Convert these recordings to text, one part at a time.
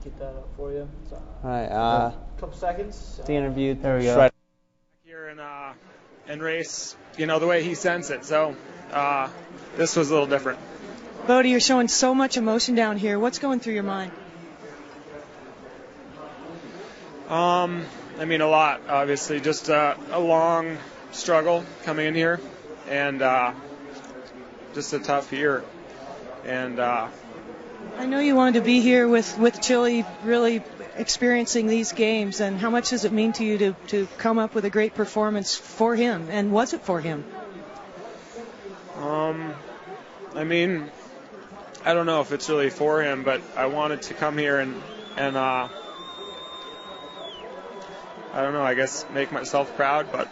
get that up for you. So, All right. a couple seconds. The interview. There we go. Right. Here in race, the way he sends it. So this was a little different. Bodie, you're showing so much emotion down here. What's going through your mind? A lot, obviously. Just a long struggle coming in here, and just a tough year. And I know you wanted to be here with Chile really experiencing these games, and how much does it mean to you to come up with a great performance for him, and was it for him? I don't know if it's really for him, but I wanted to come here and I don't know, I guess make myself proud, but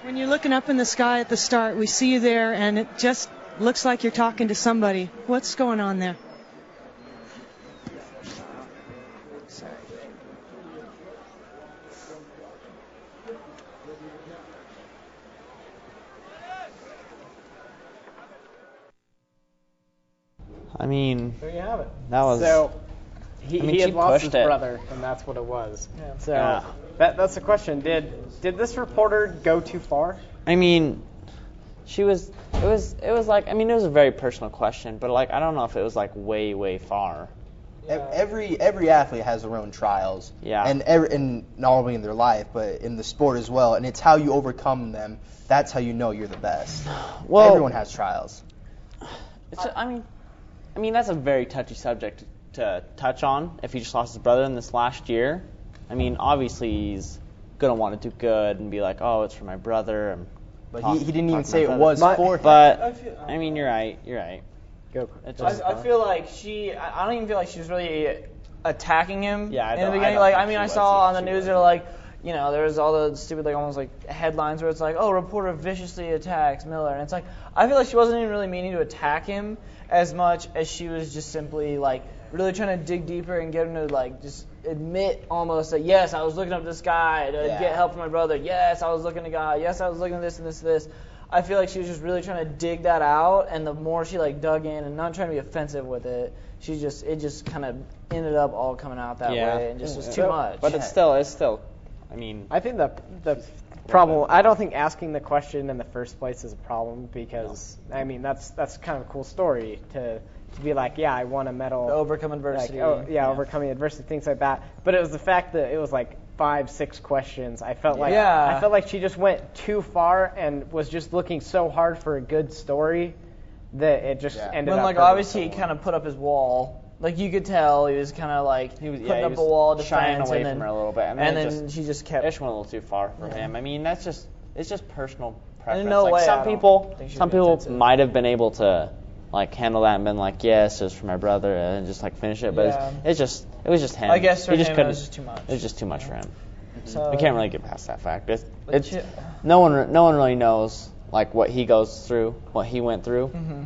When you're looking up in the sky at the start, we see you there, and it just looks like you're talking to somebody. What's going on there? There you have it. That was. So he had lost his pushed it. brother, and that's what it was. Yeah. So Yeah. that's the question. Did this reporter go too far? She was. It was like. It was a very personal question, but I don't know if it was way far. Every athlete has their own trials. Yeah. And not only in their life, but in the sport as well. And it's how you overcome them. That's how you know you're the best. Well, everyone has trials. That's a very touchy subject to touch on. If he just lost his brother in this last year, obviously he's gonna want to do good and be like, oh, it's for my brother. But he didn't even say it was for him. But you're right. Go. I feel like I don't even feel like she was really attacking him Yeah, in the beginning. I saw on the news they're like, there's all the stupid almost headlines where it's like, oh, reporter viciously attacks Miller, and it's like I feel like she wasn't even really meaning to attack him as much as she was just simply really trying to dig deeper and get him to just admit almost that yes, I was looking up this guy to get help from my brother. Yes, I was looking at God. Yes, I was looking at this and this and this. I feel like she was just really trying to dig that out, and the more she dug in and not trying to be offensive with it, it just kind of ended up all coming out that way and just was too much. But it's still. I think the problem. I don't think asking the question in the first place is a problem because that's kind of a cool story to be like, yeah, I won a medal. Overcome adversity. Overcoming adversity, things like that. But it was the fact that it was 5-6 questions. I felt like she just went too far and was just looking so hard for a good story that it just ended up. When obviously he kind of put up his wall. You could tell he was kind of he was putting up a wall of shying defense away from her a little bit, and then she just kept. It just went a little too far for him. It's just personal preference. In no way, some people intensive. might have been able to handle that and been like, yes, it's for my brother, and just finish it. But it was just him. I guess for he just him couldn't. it was just too much. It was just too much for him. So, we can't really get past that fact. No one really knows what he goes through, what he went through. Mm-hmm.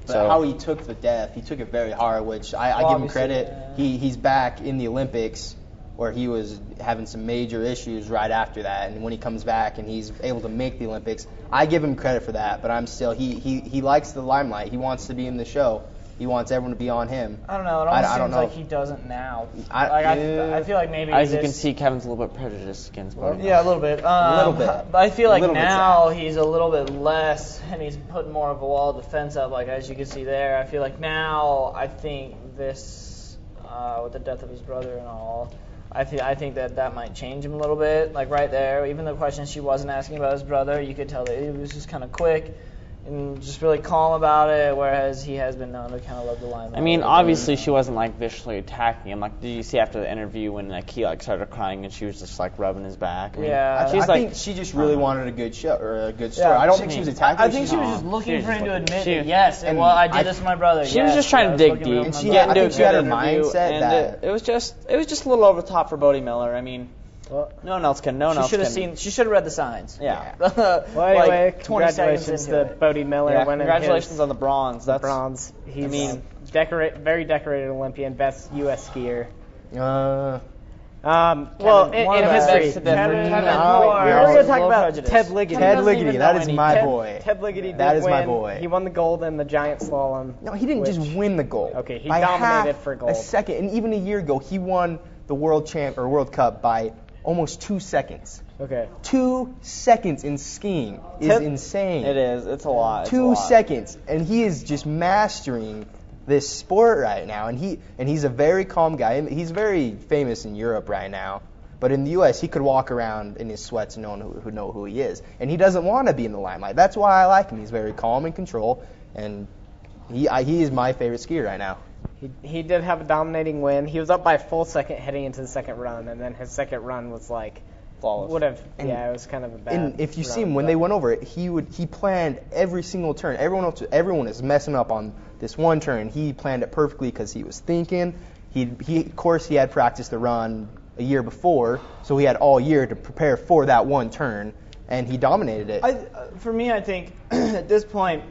But how he took the death, he took it very hard, which I give him credit. Yeah. He's back in the Olympics, where he was having some major issues right after that, and when he comes back and he's able to make the Olympics, I give him credit for that. But I'm still he likes the limelight. He wants to be in the show. He wants everyone to be on him. I don't know. It almost seems like he doesn't now. I feel like maybe as you can see, Kevin's a little bit prejudiced against Bodie. Yeah, a little bit. A little bit. But I feel like now he's a little bit less, and he's putting more of a wall of defense up. As you can see there, I feel like now I think this with the death of his brother and all. I think that might change him a little bit. Right there, even the questions she wasn't asking about his brother, you could tell that it was just kind of quick and just really calm about it, whereas he has been known to kind of love the limelight. Obviously she wasn't viciously attacking him. Did you see after the interview when he started crying and she was just rubbing his back? I think she just really wanted a good show or a good story. I don't think she was attacking. I think she was just looking for him to admit that yes, I did this to my brother. She was just trying to dig deep. And she had a mindset that it was just a little over the top for Bodie Miller. No one else can. She should have read the signs. Yeah. Well, anyway, 20 congratulations to Bodie Miller. Yeah, congratulations on the bronze. That's bronze. He's very decorated Olympian, best U.S. skier. Well, in history, we were going to talk about Ted Ligety. Ted Ligety, that is my boy. Ted Ligety that did is win. my boy. He won the gold in the giant slalom. No, he didn't just win the gold. Okay, he by dominated half for gold. A second, and even a year ago, he won the World Cup by almost 2 seconds. Okay. 2 seconds in skiing is insane. It is. It's a lot. 2 seconds, and he is just mastering this sport right now. And he's a very calm guy. He's very famous in Europe right now. But in the U.S., he could walk around in his sweats and no one would know who he is. And he doesn't want to be in the limelight. That's why I like him. He's very calm and control, and he is my favorite skier right now. He did have a dominating win. He was up by a full second heading into the second run, and then his second run was like flawless. It was kind of a bad. And if you see him when they went over it, he planned every single turn. Everyone is messing up on this one turn. He planned it perfectly because he was thinking. Of course he had practiced the run a year before, so he had all year to prepare for that one turn, and he dominated it. For me, I think at this point,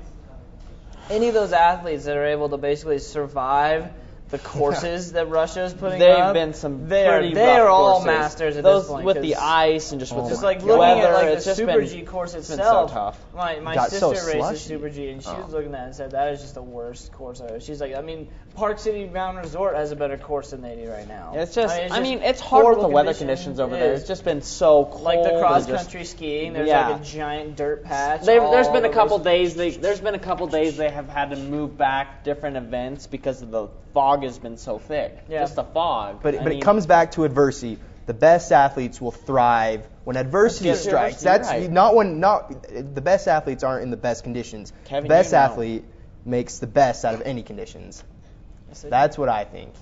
any of those athletes that are able to basically survive the courses that Russia is putting up, been some they pretty are rough all courses. masters at Those this point. with the ice and just with just the like looking weather, at like it's the just Super been, G course it's itself. been so tough. My Got sister so races slushy. Super G, and she was looking at it and said that is just the worst course ever. She's like, I mean, Park City Mountain Resort has a better course than they do right now. It's just, it's hard with the horrible weather conditions. conditions over there. It's just been so cold. Like the cross and country skiing, there's yeah. like a giant dirt patch. There's been a couple days. There's been a couple days they have had to move back different events because of the fog has been so thick. Yeah. Just the fog. But it comes back to adversity. The best athletes will thrive when adversity strikes. That's right. not the best athletes aren't in the best conditions. Kevin, the best you know. athlete makes the best out of any conditions. That's what I think.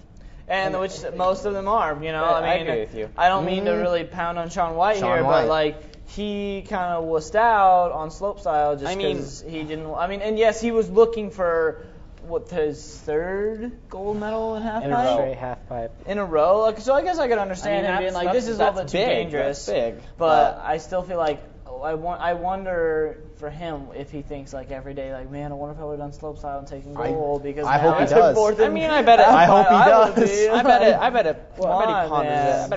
And which most of them are, you know. I I mean, agree with you. I don't mean to really pound on Shaun White Shaun here, White. but like he kind of wussed out on slopestyle just because he didn't. I mean, and yes, he was looking for his third gold medal in half pipe. Straight half pipe. In a row. Like, so I guess I could understand him being like, this is a little bit too dangerous. That's big. But I still feel like I wonder for him if he thinks like every day, like, man, I wonder if I would have done slopestyle and taken gold because I now hope he I took does. fourth. I mean, I bet it. I hope he would does. be. I bet he on, ponders man.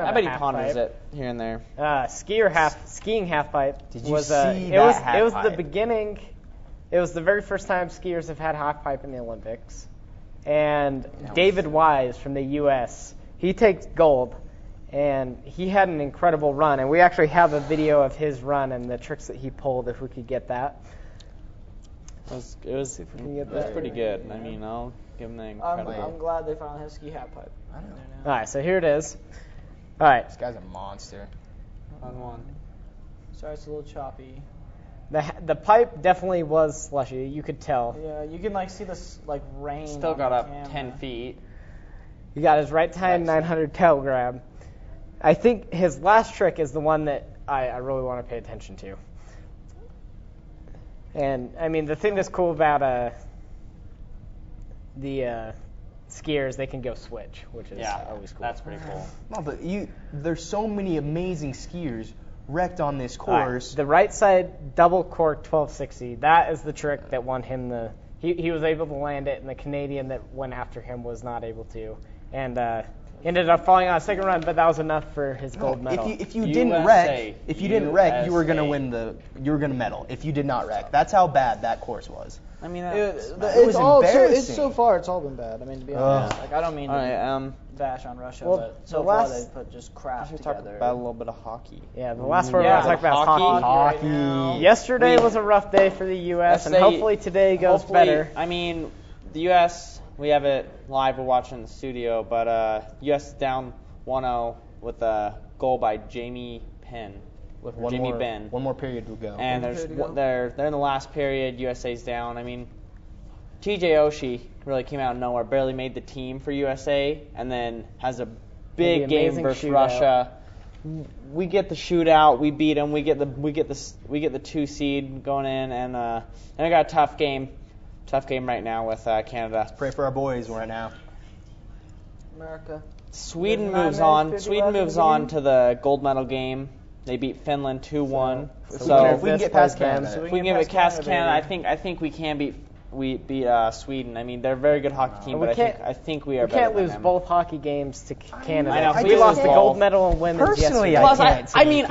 it. I bet he ponders it here and there. Skiing half pipe. Did you was, see it that was, half It was pipe? the beginning. It was the very first time skiers have had half pipe in the Olympics. And David Wise from the U.S., he takes gold. And he had an incredible run. And we actually have a video of his run and the tricks that he pulled, if we could get that. It was pretty good. I mean, I'll give him the incredible. I'm glad they finally have ski half pipe. I know. All right, so here it is. All right. This guy's a monster. On one. Sorry, it's a little choppy. The pipe definitely was slushy. You could tell. Yeah, you can like see this like rain. Still on got the up camera. 10 feet. He got his right time 900 tail grab. I think his last trick is the one that I really want to pay attention to. And, I mean, the thing that's cool about the skiers, they can go switch, which is always cool. That's pretty cool. No, but there's so many amazing skiers wrecked on this course. Right. The right side double cork 1260, that is the trick that won him he was able to land it, and the Canadian that went after him was not able to. And ended up falling on a second run, but that was enough for his gold medal. If you didn't wreck, you were gonna win you were gonna medal. If you did not wreck, that's how bad that course was. I mean, it was embarrassing. So far, it's all been bad. I mean, to be honest, like I don't mean to Alright, bash on Russia, well, but so far they've put just crap together. about a little bit of hockey. Yeah, the last word I was talking about is hockey. Right now. Yesterday was a rough day for the U.S., and hopefully today goes better. I mean, the U.S., we have it live, we're watching in the studio, but U.S. is down 1-0 with a goal by Jamie Penn. With Ben. One more period to go. And they're in the last period, USA's down. I mean, TJ Oshie really came out of nowhere, barely made the team for USA, and then has a big game versus Russia. We get the shootout, we beat them, we get the 2 seed going in, and I got a tough game right now with Canada. Let's pray for our boys right now. America. Sweden moves on to the gold medal game. They beat Finland 2-1. So if we can get past Canada, if we can get past Canada, I think we can beat we beat Sweden. I mean, they're a very good hockey team, but I think we are better than them. We can't lose both hockey games to Canada. I know, we lost the gold medal in women's Personally, yesterday.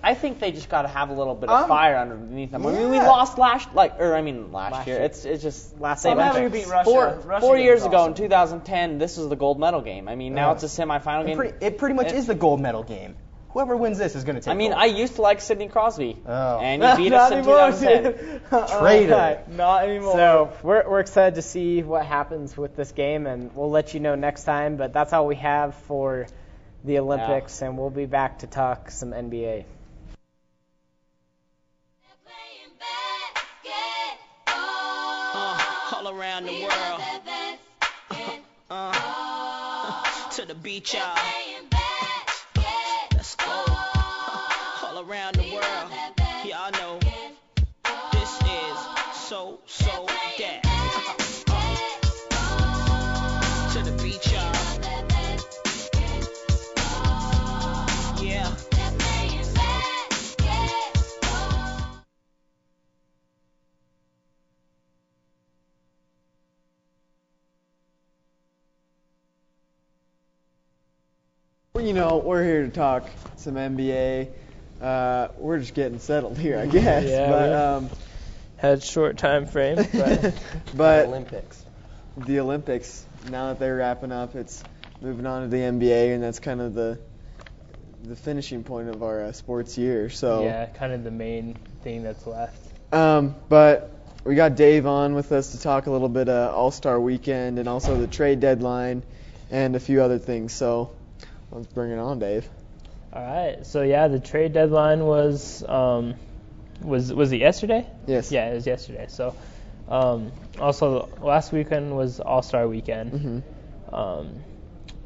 I think they just got to have a little bit of fire underneath them. I mean, we lost last year. It's just last same Olympics. We beat Russia. 4 years ago in 2010, this was the gold medal game. I mean, now it's a semifinal game. It pretty much is the gold medal game. Whoever wins this is going to take. I mean, I used to like Sidney Crosby, and he beat Not us in anymore, 2010. Traitor. Not anymore. So we're excited to see what happens with this game, and we'll let you know next time. But that's all we have for the Olympics, and we'll be back to talk some NBA. All around the world. To the beach, y'all. Let's go. All around the world. Y'all know this is so that. To the beach, y'all. Yeah. You know, we're here to talk some NBA. We're just getting settled here, I guess. Yeah, had a short time frame, but but The Olympics. Now that they're wrapping up, it's moving on to the NBA, and that's kind of the finishing point of our sports year. So yeah, kind of the main thing that's left. But we got Dave on with us to talk a little bit All-Star Weekend and also the trade deadline and a few other things. So let's bring it on, Dave. All right. So yeah, the trade deadline was it yesterday? Yes. Yeah, it was yesterday. So also last weekend was All-Star Weekend. Mm-hmm.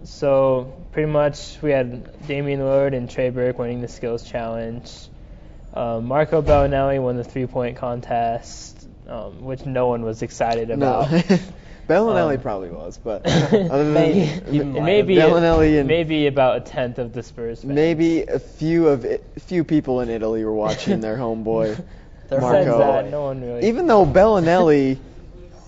So pretty much we had Damian Lillard and Trey Burke winning the skills challenge. Marco Bellinelli won the three-point contest, which no one was excited about. No. Bellinelli probably was, but other than maybe Bellinelli and maybe about a tenth of the Spurs fans. maybe a few people in Italy were watching their homeboy Marco. That, no one really. Even though Bellinelli,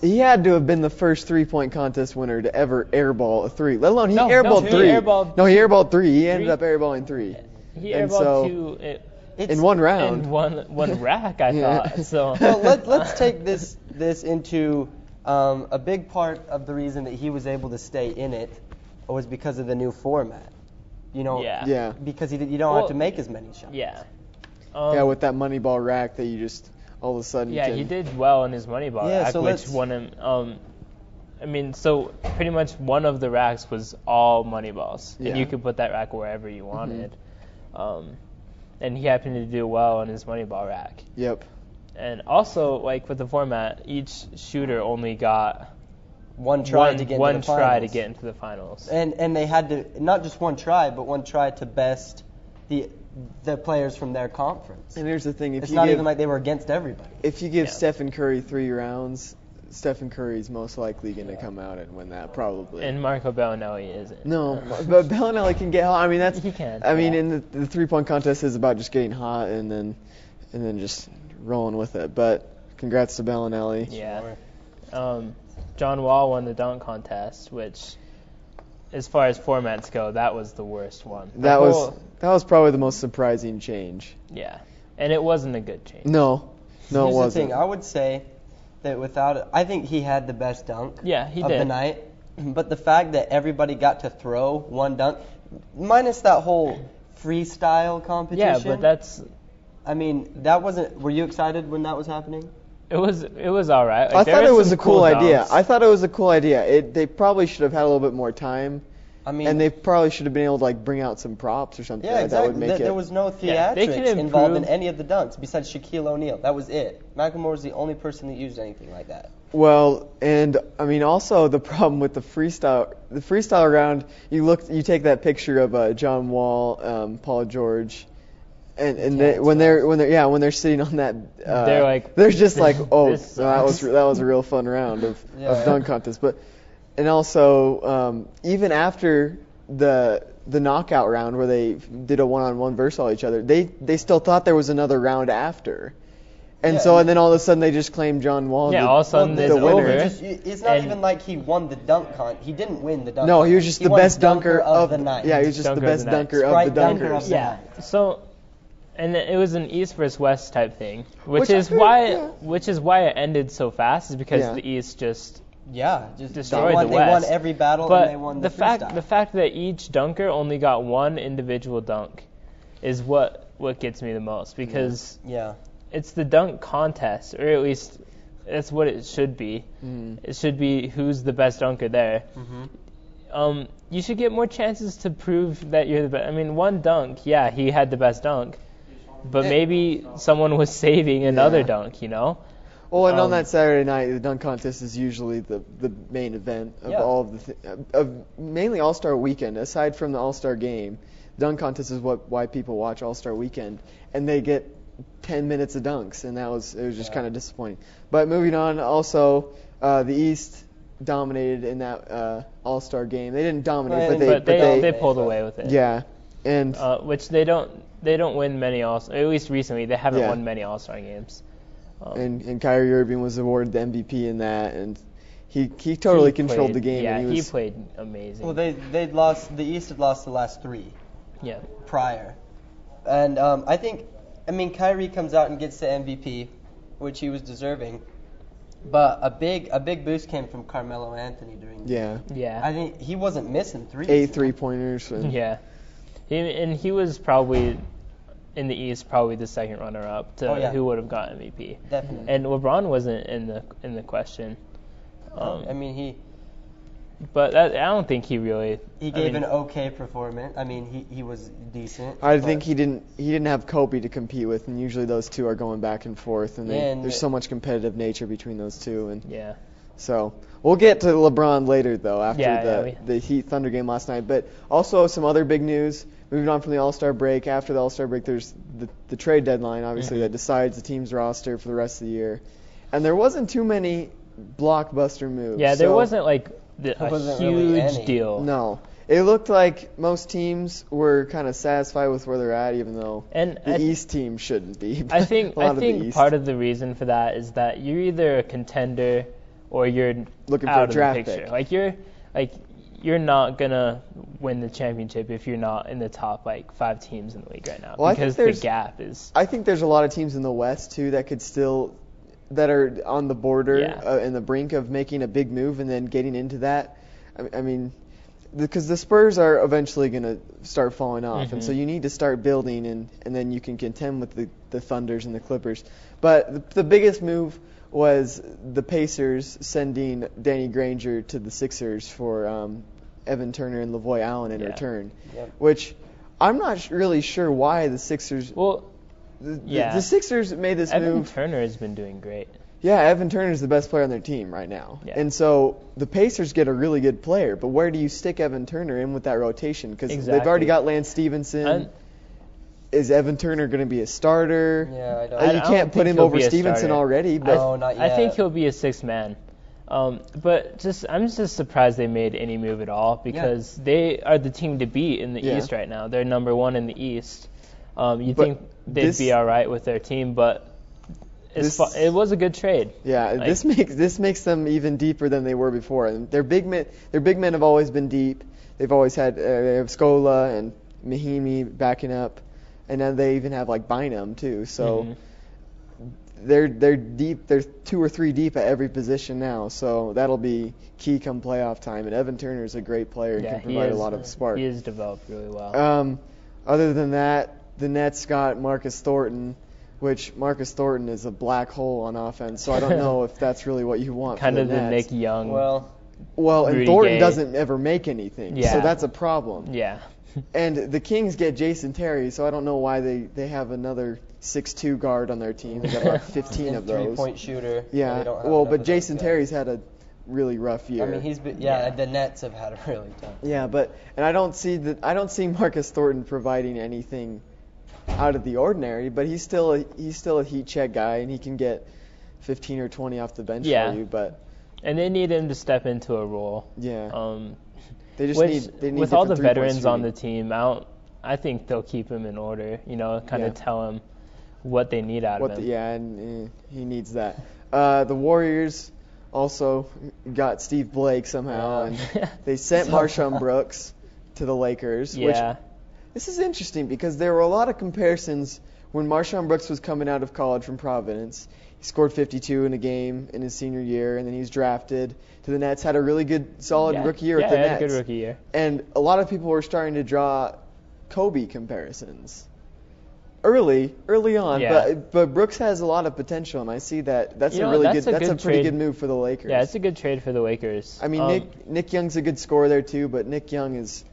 he had to have been the first three-point contest winner to ever airball a three. Let alone he airballed three. He airballed three. He ended up airballing three. He airballed two. In one round. In one rack, I thought. So. Well, let's take this into. A big part of the reason that he was able to stay in it was because of the new format. You know, yeah. Because you don't have to make as many shots. Yeah. With that Moneyball rack that you just all of a sudden. Yeah, he did well in his Moneyball rack, which won him. I mean, so pretty much one of the racks was all Moneyballs, and you could put that rack wherever you wanted. Mm-hmm. And he happened to do well in his Moneyball rack. Yep. And also, like with the format, each shooter only got one try to get into the finals. And they had to not just one try, but one try to best the players from their conference. And here's the thing: it's not even like they were against everybody. If you give Stephen Curry 3 rounds, Stephen Curry's most likely going to come out and win that probably. And Marco Bellinelli isn't. No, but Bellinelli can get hot. I mean, he can. I mean, in the 3-point contest is about just getting hot and then just rolling with it. But congrats to Bellinelli. Yeah. John Wall won the dunk contest, which, as far as formats go, that was the worst one. That was probably the most surprising change. Yeah, and it wasn't a good change. No, it wasn't. Here's the thing. I would say that without it, I think he had the best dunk he of did. the night. But the fact that everybody got to throw one dunk, minus that whole freestyle competition. Yeah, but that's. I mean, that wasn't. Were you excited when that was happening? It was all right. I thought it was a cool idea. I thought it was a cool idea. They probably should have had a little bit more time. I mean, and they probably should have been able to bring out some props or something. Yeah, exactly. That would make there was no theatrics involved in any of the dunks besides Shaquille O'Neal. That was it. McLemore was the only person that used anything like that. Well, and I mean also the problem with the freestyle round, you take that picture of John Wall, Paul George, and when they're sitting on that, they're just like, oh, that was a real fun round of dunk contest, but. And also, even after the knockout round where they did a one-on-one versus all each other, they still thought there was another round after. And and then all of a sudden they just claim John Wall. Yeah, all of a sudden it's over. It's not even like he won the dunk hunt. He didn't win the dunk hunt. No, he was just the best dunker of the night. Yeah, he was just the best dunker of the dunkers. Yeah. So, and it was an East versus West type thing, which is why it ended so fast, is because the East just destroyed the West. They won every battle, and they won the freestyle. The fact that each dunker only got one individual dunk is what gets me the most, because it's the dunk contest, or at least that's what it should be. It should be who's the best dunker there. You should get more chances to prove that you're the best. I mean, one dunk, he had the best dunk, but maybe someone was saving another dunk, you know? Well, and on that Saturday night, the dunk contest is usually the main event of all of the mainly All-Star Weekend. Aside from the All-Star Game, dunk contest is why people watch All-Star Weekend, and they get 10 minutes of dunks, and it was just kind of disappointing. But moving on, also the East dominated in that All-Star game. They didn't dominate, but they pulled away with it. Yeah, and which they don't win many All-Star. At least recently, they haven't won many All-Star games. And Kyrie Irving was awarded the MVP in that, and he totally controlled the game. Yeah, and he played amazing. Well, they'd lost. The East had lost the last 3. Yeah. Prior, and I mean, Kyrie comes out and gets the MVP, which he was deserving. But a big boost came from Carmelo Anthony during the game. Yeah. I think he wasn't missing 3s. 8 3-pointers. Yeah. He was probably in the East, probably the second runner-up to who would have got MVP. Definitely. And LeBron wasn't in the question. I mean, But I don't think he really. He gave an okay performance. I mean, he was decent. I think he didn't have Kobe to compete with, and usually those two are going back and forth, and there's so much competitive nature between those two. And so we'll get to LeBron later, though, after the Heat Thunder game last night. But also some other big news. Moving on from the All-Star break, after the All-Star break, there's the trade deadline, obviously, that decides the team's roster for the rest of the year. And there wasn't too many blockbuster moves. Yeah, there wasn't like a huge deal. No. It looked like most teams were kind of satisfied with where they're at, even though the East team shouldn't be. I think part of the reason for that is that you're either a contender or you're looking out for a of draft the picture. pick. You're not gonna win the championship if you're not in the top 5 teams in the league right now, because the gap is. I think there's a lot of teams in the West too that are on the border and the brink of making a big move and then getting into that. I mean, because the Spurs are eventually going to start falling off, and so you need to start building, and then you can contend with the Thunders and the Clippers. But the biggest move was the Pacers sending Danny Granger to the Sixers for Evan Turner and LaVoy Allen in return, which I'm not really sure why the Sixers. Well, the Sixers made this move. Evan Turner has been doing great. Yeah, Evan Turner is the best player on their team right now. Yeah. And so the Pacers get a really good player, but where do you stick Evan Turner in with that rotation? Because they've already got Lance Stevenson. Is Evan Turner going to be a starter? Yeah, you can't put him over Stevenson already. But no, not yet. I think he'll be a 6th man. But I'm just surprised they made any move at all, because they are the team to beat in the East right now. They're number 1 in the East. You think they'd be all right with their team, but it was a good trade. Yeah, this makes them even deeper than they were before. And their big men have always been deep. They've always had they have Scola and Mahimi backing up, and then they even have Bynum too. So they're deep. They're 2 or 3 deep at every position now. So that'll be key come playoff time. And Evan Turner is a great player and can provide a lot of spark. He has developed really well. Other than that, the Nets got Marcus Thornton, which Marcus Thornton is a black hole on offense, so I don't know if that's really what you want kind for of the the Nets. Nick Young. Well, and Thornton doesn't ever make anything, so that's a problem. Yeah. And the Kings get Jason Terry, so I don't know why they have another 6'2" guard on their team. They got about 15 of those. 3-point shooter. Yeah. Well, but Jason Terry's had a really rough year. I mean, he's been, the Nets have had a really tough. Yeah, and I don't see Marcus Thornton providing anything out of the ordinary, but he's still a heat check guy, and he can get 15 or 20 off the bench for you. And they need him to step into a role. Yeah. They need with all the veterans on the team. I think they'll keep him in order. Kind of tell him what they need out of him. And he needs that. The Warriors also got Steve Blake somehow, and they sent Marshawn Brooks to the Lakers. Yeah. Which, this is interesting because there were a lot of comparisons when Marshawn Brooks was coming out of college from Providence. He scored 52 in a game in his senior year, and then he was drafted to the Nets, had a really good, solid rookie year with the Nets. Yeah, had a good rookie year. And a lot of people were starting to draw Kobe comparisons early on. But Brooks has a lot of potential, and I see that. That's a pretty good move for the Lakers. Yeah, it's a good trade for the Lakers. I mean, Nick Young's a good scorer there too, but Nick Young is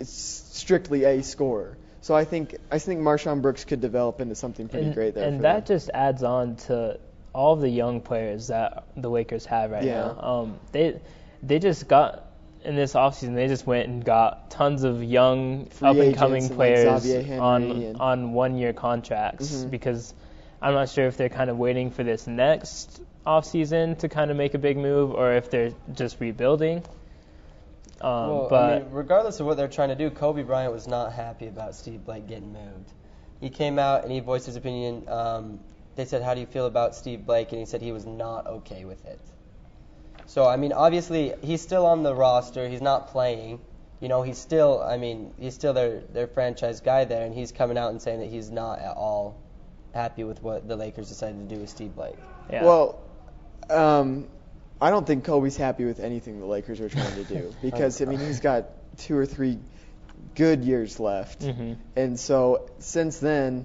strictly a scorer. So I think Marshawn Brooks could develop into something pretty great there. And that just adds on to all of the young players that the Lakers have right now. They just got in this offseason. They just went and got tons of young up and coming players on 1-year contracts because I'm not sure if they're kind of waiting for this next offseason to kind of make a big move or if they're just rebuilding. But regardless of what they're trying to do, Kobe Bryant was not happy about Steve Blake getting moved. He came out and he voiced his opinion. They said, "How do you feel about Steve Blake?" And he said he was not okay with it. So, I mean, obviously, he's still on the roster. He's not playing. You know, he's still their franchise guy there, and he's coming out and saying that he's not at all happy with what the Lakers decided to do with Steve Blake. Yeah. Well, I don't think Kobe's happy with anything the Lakers are trying to do because, I mean, he's got 2 or 3 good years left. And so since then,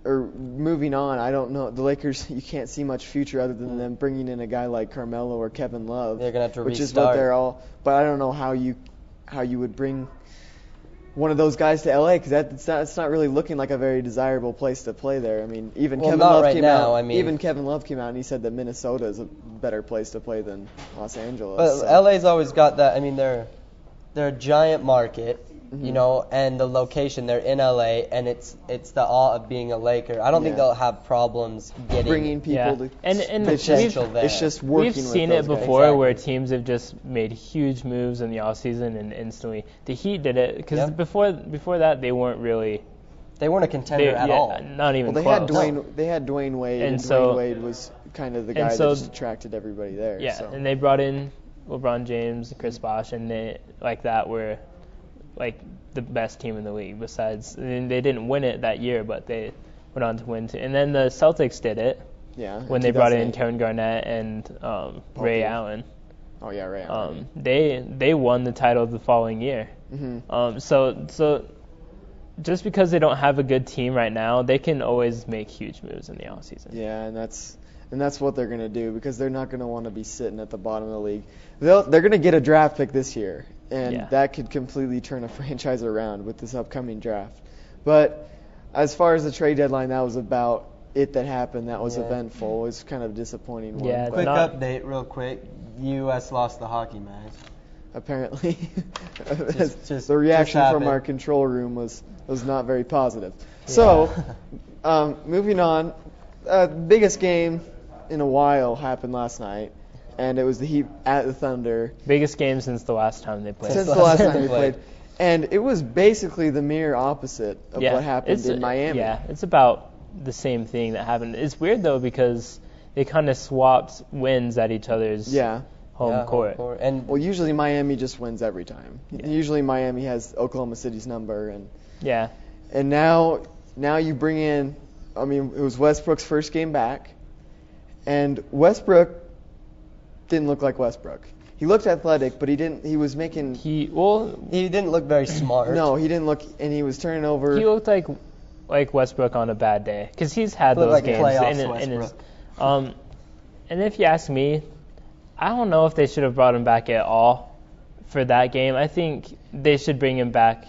or moving on, I don't know. The Lakers, you can't see much future other than them bringing in a guy like Carmelo or Kevin Love. They're going to have to which restart. Is what they're all. But I don't know how you would bring one of those guys to LA because it's not really looking like a very desirable place to play there. I mean, even Kevin Love came out. Even Kevin Love came out and he said that Minnesota is a better place to play than Los Angeles. But LA's always got that. I mean, they're a giant market, you know, and the location. They're in LA, and it's the awe of being a Laker. I don't think they'll have problems bringing people to and potential there. It's just working. We've seen it before where teams have just made huge moves in the offseason and instantly. The Heat did it because before that they weren't a contender at all. Not even close. They had Dwayne Wade, and Dwayne Wade was kind of the guy that just attracted everybody there. Yeah, and they brought in LeBron James, Chris Bosh, and they were like the best team in the league. Besides, they didn't win it that year, but they went on to win. And then the Celtics did it. Yeah. When they brought in Kevin Garnett and Ray Allen. Oh yeah, Ray Allen. They won the title the following year. So just because they don't have a good team right now, they can always make huge moves in the offseason. Yeah, and that's what they're going to do because they're not going to want to be sitting at the bottom of the league. They're going to get a draft pick this year, and that could completely turn a franchise around with this upcoming draft. But as far as the trade deadline, that was about it that happened. That was eventful. It was kind of a disappointing one. Yeah, quick update real quick. U.S. lost the hockey match. Apparently. The reaction from our control room was not very positive. So, moving on, biggest game in a while happened last night, and it was the Heat at the Thunder. Biggest game since the last time they played. Since the last time they played. And it was basically the mirror opposite of what happened in Miami. Yeah, it's about the same thing that happened. It's weird, though, because they kind of swapped wins at each other's home court. And usually Miami just wins every time. Usually Miami has Oklahoma City's number. And now you bring in, I mean, it was Westbrook's first game back, and Westbrook didn't look like Westbrook. He looked athletic, but he didn't. He was making. He didn't look very smart. No, he didn't look, and he was turning over. He looked like Westbrook on a bad day because he's had those games. In his, and if you ask me, I don't know if they should have brought him back at all for that game. I think they should bring him back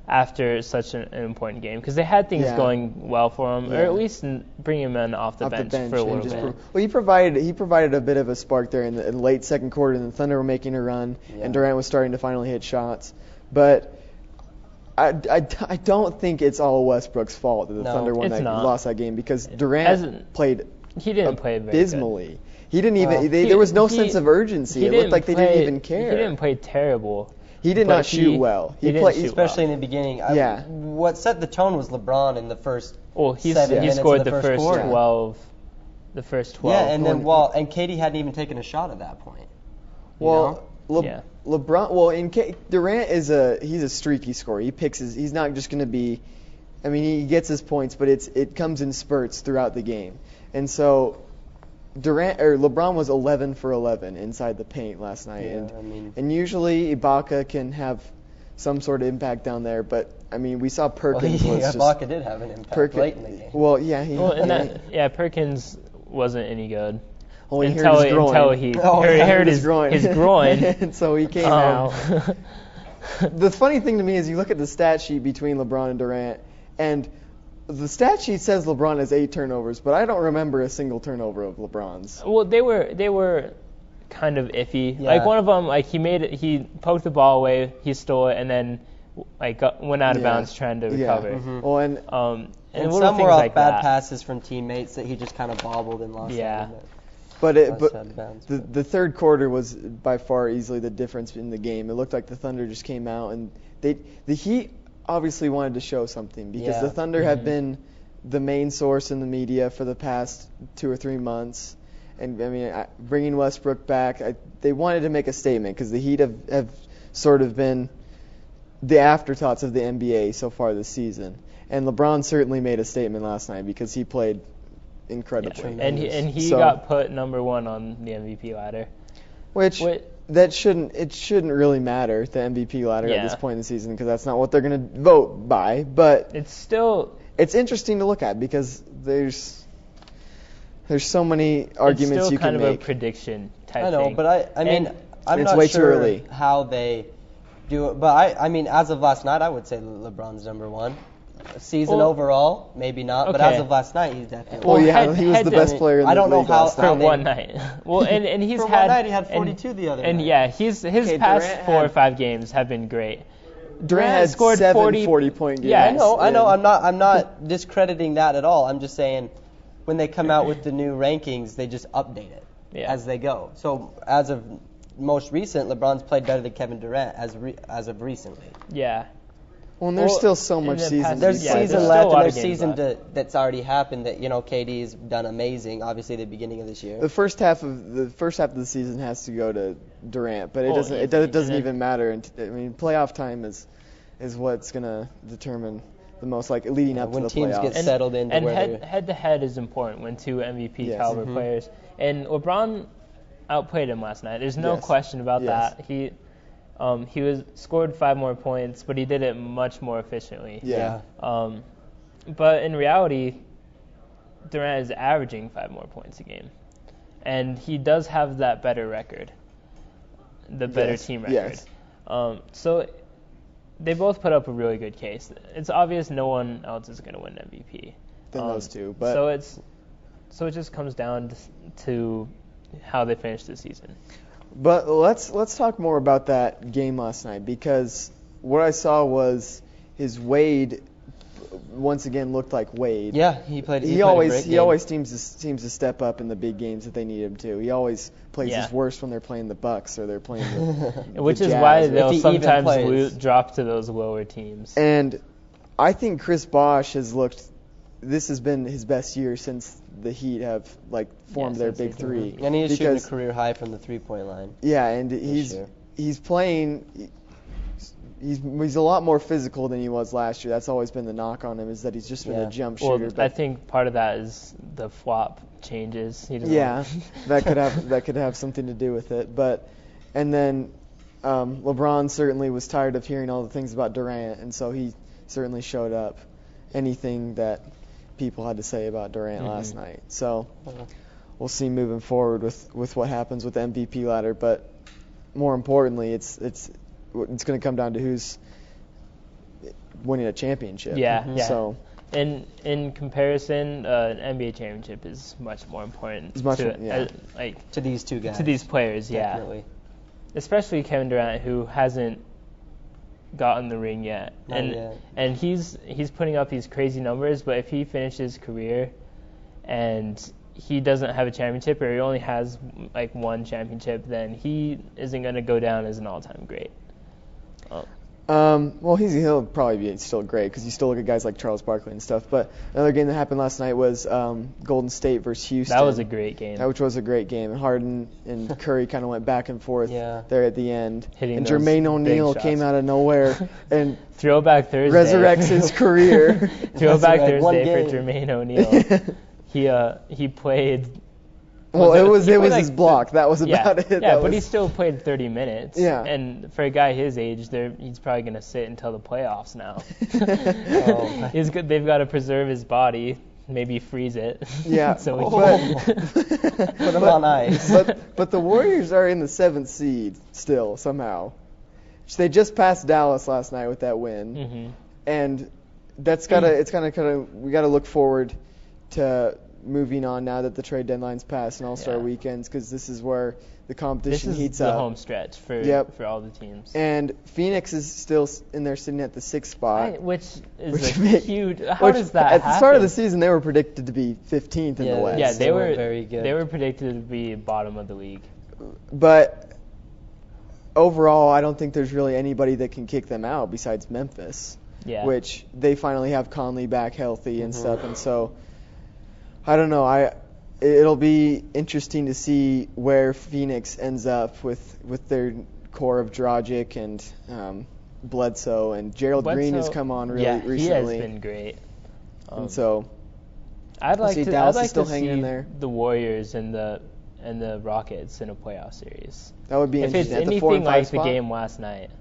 after such an important game because they had things going well for him, or at least bring him in off the bench for a little bit. Well, he provided a bit of a spark there in the late second quarter, and the Thunder were making a run, and Durant was starting to finally hit shots. But I don't think it's all Westbrook's fault that the Thunder lost that game because Durant played. He didn't play very abysmally. Good. He didn't even. There was no sense of urgency. It looked like they didn't even care. He didn't play terrible. He did not shoot well. He played, especially in the beginning. What set the tone was LeBron in the first Well, he 7 minutes scored of the first quarter. 12. The first 12. Yeah, and then and Katie hadn't even taken a shot at that point. Well, LeBron. Well, Durant he's a streaky scorer. He picks he's not just going to be. I mean, he gets his points, but it comes in spurts throughout the game. And so LeBron was 11 for 11 inside the paint last night. And usually Ibaka can have some sort of impact down there, but I mean, we saw Perkins Ibaka did have an impact late in the game. Well, yeah, Perkins wasn't any good. Until he hurt his groin. And so he came out. The funny thing to me is you look at the stat sheet between LeBron and Durant, and the stat sheet says LeBron has 8 turnovers, but I don't remember a single turnover of LeBron's. Well, they were kind of iffy. Yeah. Like one of them, like he poked the ball away, he stole it, and then went out of bounds trying to recover. Mm-hmm. Well, and some were off bad passes from teammates that he just kind of bobbled and lost. Yeah. But the third quarter was by far easily the difference in the game. It looked like the Thunder just came out, and the Heat obviously wanted to show something because the Thunder have been the main source in the media for the past 2 or 3 months. And I mean, bringing Westbrook back, they wanted to make a statement because the Heat have sort of been the afterthoughts of the NBA so far this season. And LeBron certainly made a statement last night because he played incredibly. Yeah. And he got put number 1 on the MVP ladder. Which shouldn't really matter, the MVP ladder at this point in the season, because that's not what they're going to vote by. But it's interesting to look at because there's so many arguments you can make. It's still kind of a prediction type thing. I know, but I mean, I'm not sure how they do it. But I mean, as of last night, I would say LeBron's number 1. Season overall, maybe not, but as of last night, he's definitely. He was the best player in the league. I don't know how for one night. Well, and he's for had one night he had 42 the other night. And his past 4 or 5 games have been great. Durant had scored 40-point games. Yeah, I know. I'm not discrediting that at all. I'm just saying when they come out with the new rankings, they just update it as they go. So as of most recent, LeBron's played better than Kevin Durant as of recently. Yeah. Well, and there's still so much season. There's season left, and there's season that's already happened. That KD's done amazing. Obviously, the beginning of this year. The first half of the season has to go to Durant, but it doesn't even matter. And I mean, playoff time is what's gonna determine the most, like leading up to the playoffs. When teams get settled into and head to head is important when 2 MVP caliber players. And LeBron outplayed him last night. There's no question about that. He scored 5 more points, but he did it much more efficiently. Yeah. But in reality, Durant is averaging 5 more points a game, and he does have that better record, the better team record. Yes. So they both put up a really good case. It's obvious no one else is going to win MVP than those two. But so it just comes down to how they finish the season. But let's talk more about that game last night, because what I saw was his Wade once again looked like Wade. Yeah, he played. He always seems to step up in the big games that they need him to. He always plays his worst when they're playing the Bucks or they're playing the which the is Jazz. why they'll sometimes drop to those lower teams. And I think Chris Bosh has looked. This has been his best year since the Heat have formed their big 3. And he's shooting a career high from the 3-point line. Yeah, and he's playing. He's a lot more physical than he was last year. That's always been the knock on him, is that he's just been a jump shooter. Well, I think part of that is the flop changes. That could have something to do with it. And then LeBron certainly was tired of hearing all the things about Durant, and so he certainly showed up. Anything that people had to say about Durant last night. So we'll see moving forward with what happens with the MVP ladder. But more importantly, it's going to come down to who's winning a championship. Yeah. So in comparison, an NBA championship is much more important to these two guys, to these players. Definitely. Especially Kevin Durant, who hasn't gotten the ring yet. And he's putting up these crazy numbers, but if he finishes his career and he doesn't have a championship, or he only has 1 championship, then he isn't going to go down as an all-time great. Well, he'll probably be still great because you still look at guys like Charles Barkley and stuff. But another game that happened last night was Golden State versus Houston. That was a great game. Which was a great game. And Harden and Curry kind of went back and forth there at the end. Hitting Jermaine O'Neal came out of nowhere and Throwback Thursday resurrects his career. Throwback Thursday for Jermaine O'Neal. He played. Well, it was his block. That was about it. Yeah, but he still played 30 minutes. Yeah. And for a guy his age, he's probably going to sit until the playoffs now. They've got to preserve his body, maybe freeze it. Yeah. So put him on ice. But the Warriors are in the 7th seed still somehow. They just passed Dallas last night with that win. Mm-hmm. And we got to look forward to moving on now that the trade deadline's passed and All-Star weekends, because this is where the competition heats up. This is the home stretch for all the teams. And Phoenix is still in there sitting at the 6th spot. Which is huge. How does that happen? At the start of the season, they were predicted to be 15th in the West. Yeah, they were very good. They were predicted to be bottom of the league. But overall, I don't think there's really anybody that can kick them out besides Memphis, which they finally have Conley back healthy and stuff. And so I don't know. It'll be interesting to see where Phoenix ends up with their core of Dragic and Bledsoe, and Gerald Green has come on recently. He has been great. And so I'd like to hanging in there. The Warriors and the Rockets in a playoff series. That would be interesting. If it's anything like the game last night,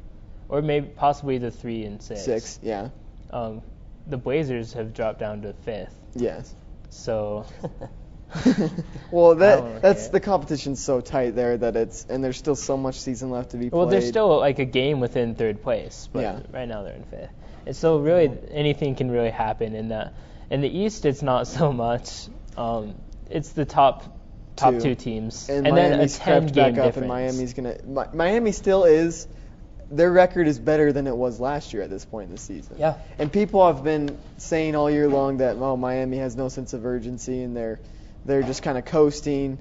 or maybe possibly the 3 and 6. 6, yeah. The Blazers have dropped down to 5th. Yes. So. Well, that's the competition's so tight there that and there's still so much season left to be played. Well, there's still like a game within 3rd place, but right now they're in 5th. And so really anything can really happen in that. In the East, it's not so much. It's the top 2 teams, and then a 10-game difference. And Miami's Miami still is. Their record is better than it was last year at this point in the season. Yeah. And people have been saying all year long that Miami has no sense of urgency and they're just kind of coasting,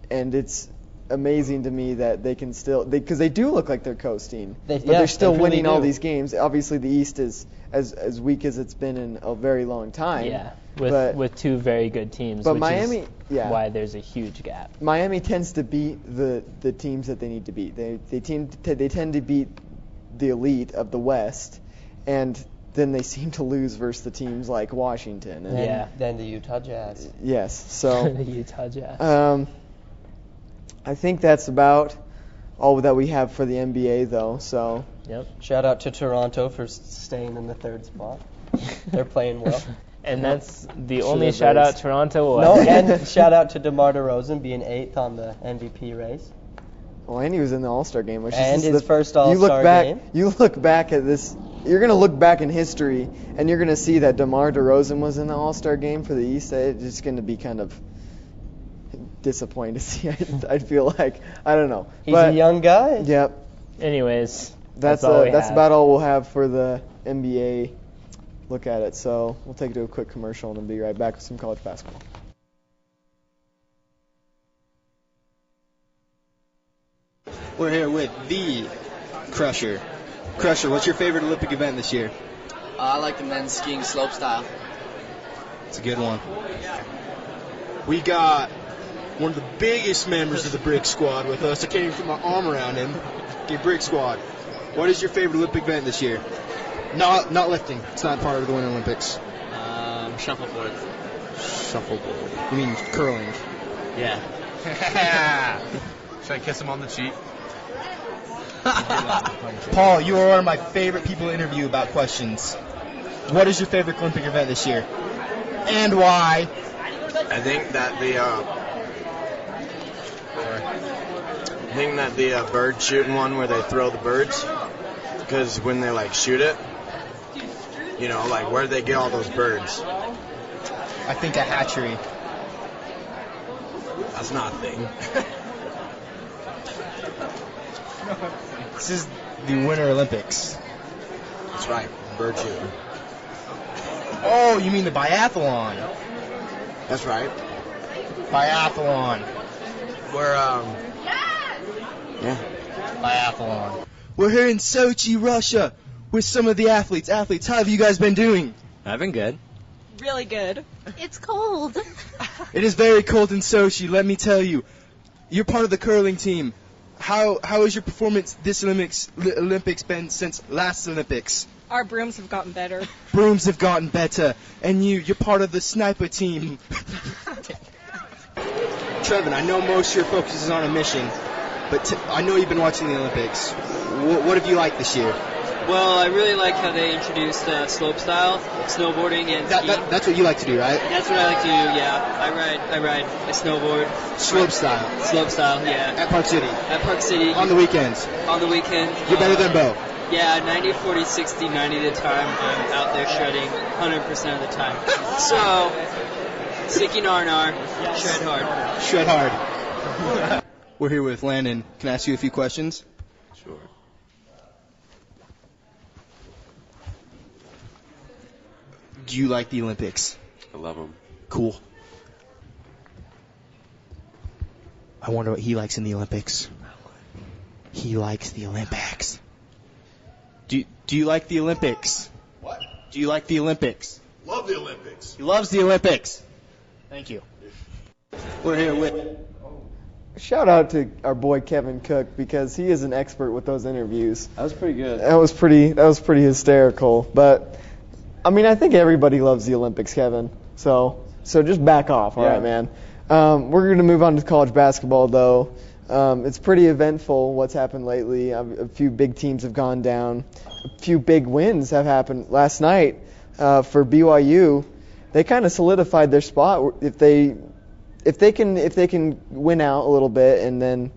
and it's amazing to me that they can still because they do look like they're coasting, but they're still winning all these games. Obviously, the East is as weak as it's been in a very long time. Yeah, with 2 very good teams. But which Miami, is why there's a huge gap. Miami tends to beat the teams that they need to beat. They tend to beat the elite of the West, and then they seem to lose versus the teams like Washington. And then the Utah Jazz. Yes, so the Utah Jazz. I think that's about all that we have for the NBA, though. So. Yep. Shout out to Toronto for staying in the 3rd spot. They're playing well. And that's the only shout out Toronto will and shout out to DeMar DeRozan being 8th on the MVP race. Well, and he was in the All-Star game, which is his first All-Star game. You look back at this. You're going to look back in history, and you're going to see that DeMar DeRozan was in the All-Star game for the East. It's just going to be kind of disappointing to see. I feel like I don't know. He's a young guy. Yep. Anyways, that's about all we'll have for the NBA look at it. So we'll take it to a quick commercial and then be right back with some college basketball. We're here with the Crusher. Crusher, what's your favorite Olympic event this year? I like the men's skiing slopestyle. It's a good one. We got one of the biggest members of the Brick Squad with us. I can't even put my arm around him. Okay, Brick Squad, what is your favorite Olympic event this year? Not lifting. It's not part of the Winter Olympics. Shuffleboard. Shuffleboard. You mean curling? Yeah. Should I kiss him on the cheek? Paul, you are one of my favorite people to interview about questions. What is your favorite Olympic event this year? And why? I think that the bird shooting one where they throw the birds, because when they shoot it, where do they get all those birds? I think a hatchery. That's not a thing. This is the Winter Olympics. That's right, bird shooting. Oh, you mean the biathlon? That's right. Biathlon. Yeah. Biathlon. We're here in Sochi, Russia. with some of the athletes. Athletes, how have you guys been doing? I've been good. Really good. It's cold. It is very cold in Sochi, let me tell you. You're part of the curling team. How has your performance this Olympics been since last Olympics? Our brooms have gotten better. Brooms have gotten better. And you're part of the sniper team. Trevin, I know most of your focus is on a mission, but I know you've been watching the Olympics. What have you liked this year? Well, I really like how they introduced slope style, snowboarding, and skiing. That's what you like to do, right? That's what I like to do, yeah. I snowboard. Slope style? Slope style, yeah. At Park City? At Park City. On the weekends? On the weekend. You're better than Bo? Yeah, 90, 40, 60, 90 of the time, I'm out there shredding 100% of the time. So, Siki Narnar, shred hard. Shred hard. We're here with Landon. Can I ask you a few questions? Sure. Do you like the Olympics? I love them. Cool. I wonder what he likes in the Olympics. He likes the Olympics. Do you like the Olympics? What? Do you like the Olympics? Love the Olympics. He loves the Olympics. Thank you. We're here with... Shout out to our boy Kevin Cook because he is an expert with those interviews. That was pretty good. That was pretty hysterical. But I mean, I think everybody loves the Olympics, Kevin. So just back off, all right, man. We're going to move on to college basketball, though. It's pretty eventful what's happened lately. A few big teams have gone down. A few big wins have happened. Last night for BYU, they kind of solidified their spot. If they can win out a little bit, and then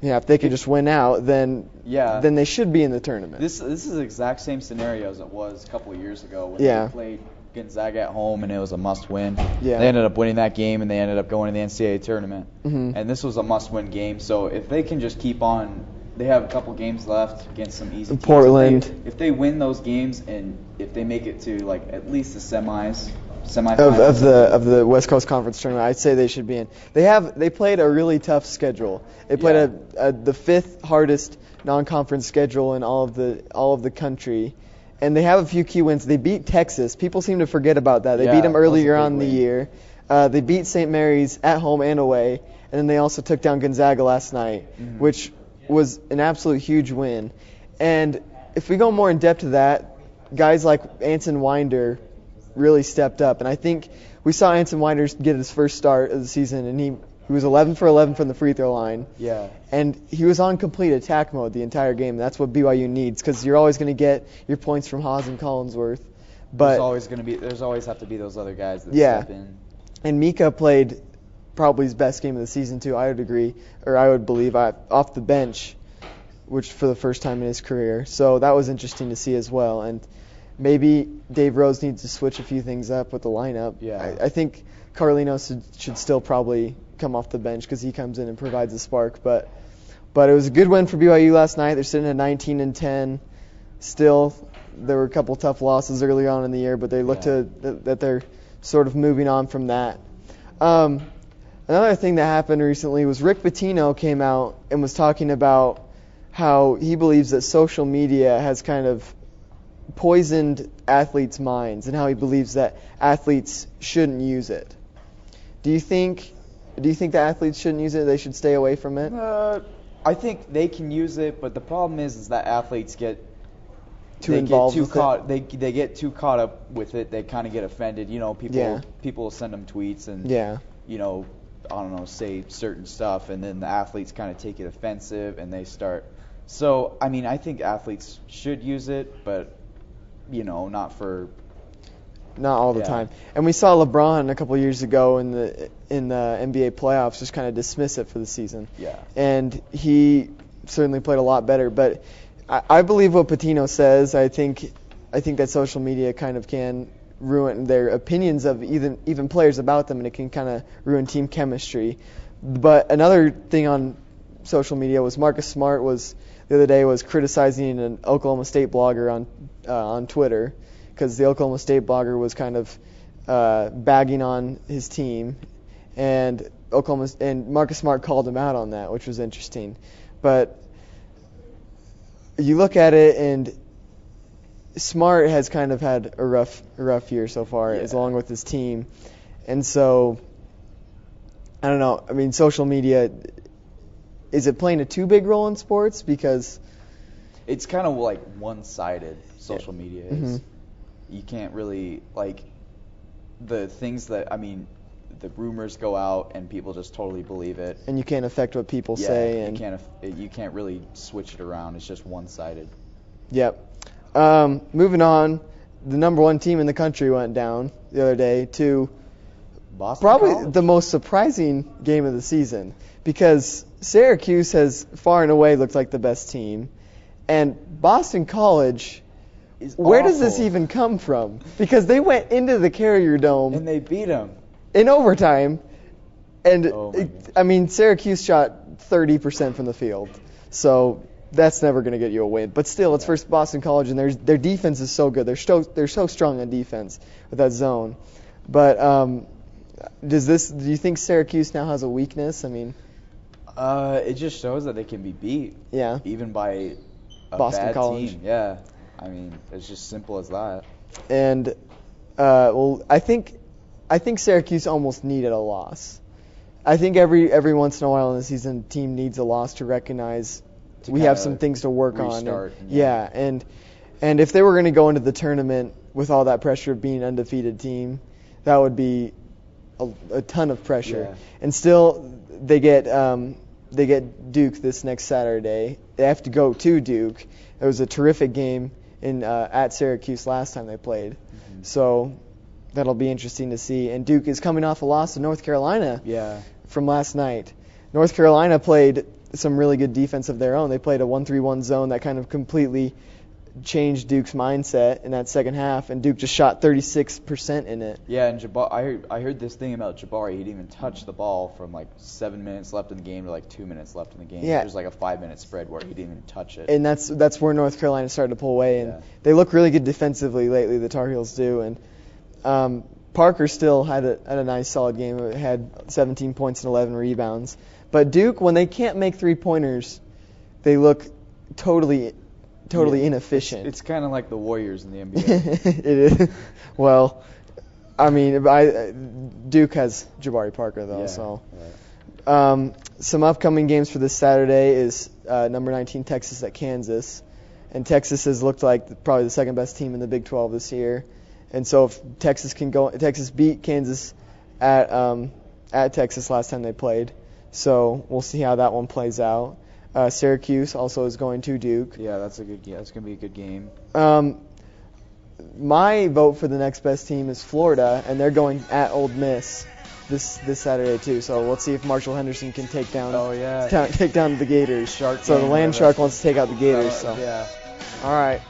if they can just win out, then they should be in the tournament. This is the exact same scenario as it was a couple of years ago when they played Gonzaga at home and it was a must-win. Yeah. They ended up winning that game and they ended up going to the NCAA tournament. Mm-hmm. And this was a must-win game. So if they can just keep on, they have a couple games left against some easy teams. Portland. If they win those games and if they make it to at least the semifinals of the West Coast Conference tournament, I'd say they should be in. They played a really tough schedule. They played the fifth hardest non-conference schedule in all of the country, and they have a few key wins. They beat Texas. People seem to forget about that. They beat them earlier on in the year. They beat St. Mary's at home and away, and then they also took down Gonzaga last night, which was an absolute huge win. And if we go more in depth to that, guys like Anson Winder really stepped up, and I think we saw Anson Winder get his first start of the season, and he was 11 for 11 from the free throw line. Yeah. And he was on complete attack mode the entire game. That's what BYU needs, because you're always going to get your points from Haas and Collinsworth. But there's always have to be those other guys that step in. And Mika played probably his best game of the season too. I would believe off the bench, which for the first time in his career. So that was interesting to see as well. And maybe Dave Rose needs to switch a few things up with the lineup. Yeah. I think Carlinos should still probably come off the bench because he comes in and provides a spark. But it was a good win for BYU last night. They're sitting at 19-10. Still, there were a couple tough losses early on in the year, but they look that they're sort of moving on from that. Another thing that happened recently was Rick Pitino came out and was talking about how he believes that social media has kind of poisoned athletes' minds and how he believes that athletes shouldn't use it. Do you think that athletes shouldn't use it? They should stay away from it? I think they can use it, but the problem is that athletes get They get too caught up with it. They kind of get offended. People will send them tweets and I don't know, say certain stuff, and then the athletes kind of take it offensive and they start. So I mean, I think athletes should use it, but not all the time. And we saw LeBron a couple years ago in the NBA playoffs just kind of dismiss it for the season. Yeah. And he certainly played a lot better. But I believe what Pitino says. I think that social media kind of can ruin their opinions of even players about them, and it can kind of ruin team chemistry. But another thing on social media was Marcus Smart the other day was criticizing an Oklahoma State blogger on Twitter, because the Oklahoma State blogger was kind of bagging on his team, and Marcus Smart called him out on that, which was interesting. But you look at it, and Smart has kind of had a rough year so far, as along with his team, and so I don't know. I mean, social media, is it playing a too big role in sports? Because it's kind of like one-sided. Social media is. You can't really the things that the rumors go out and people just totally believe it. And you can't affect what people say. And you can't really switch it around. It's just one-sided. Yep. Moving on, the number 1 team in the country went down the other day to Boston probably College. The most surprising game of the season, because Syracuse has far and away looked like the best team, and Boston College, where does this even come from? Because they went into the Carrier Dome and they beat them in overtime, and Syracuse shot 30% from the field, so that's never going to get you a win. But still, it's versus Boston College, and their defense is so good. They're so strong on defense with that zone. But do you think Syracuse now has a weakness? It just shows that they can be beat. Yeah. Even by a Boston bad College. team. Yeah. It's just simple as that. And I think Syracuse almost needed a loss. I think every once in a while in the season, the team needs a loss to recognize we have some things to work restart, on. And if they were going to go into the tournament with all that pressure of being an undefeated team, that would be a ton of pressure. Yeah. And still, they get Duke this next Saturday. They have to go to Duke. It was a terrific game at Syracuse last time they played. Mm-hmm. So that'll be interesting to see. And Duke is coming off a loss to North Carolina from last night. North Carolina played some really good defense of their own. They played a 1-3-1 zone that kind of completely changed Duke's mindset in that second half, and Duke just shot 36% in it. Yeah, and I heard this thing about Jabari. He didn't even touch the ball from 7 minutes left in the game to 2 minutes left in the game. Yeah. There's a 5-minute spread where he didn't even touch it. And that's where North Carolina started to pull away, and they look really good defensively lately, the Tar Heels do. And Parker still had a nice solid game. It had 17 points and 11 rebounds. But Duke, when they can't make three-pointers, they look totally inefficient. It's kind of like the Warriors in the NBA. It is. Well, Duke has Jabari Parker, though. Yeah, so, right. Some upcoming games for this Saturday is number 19 Texas at Kansas, and Texas has looked like probably the second best team in the Big 12 this year. And so if Texas beat Kansas at Texas last time they played. So we'll see how that one plays out. Syracuse also is going to Duke. Yeah, that's a good game. That's going to be a good game. My vote for the next best team is Florida, and they're going at Ole Miss this Saturday too. So let's see if Marshall Henderson can take down the Gators. So the Land Shark wants to take out the Gators. So. Yeah. All right.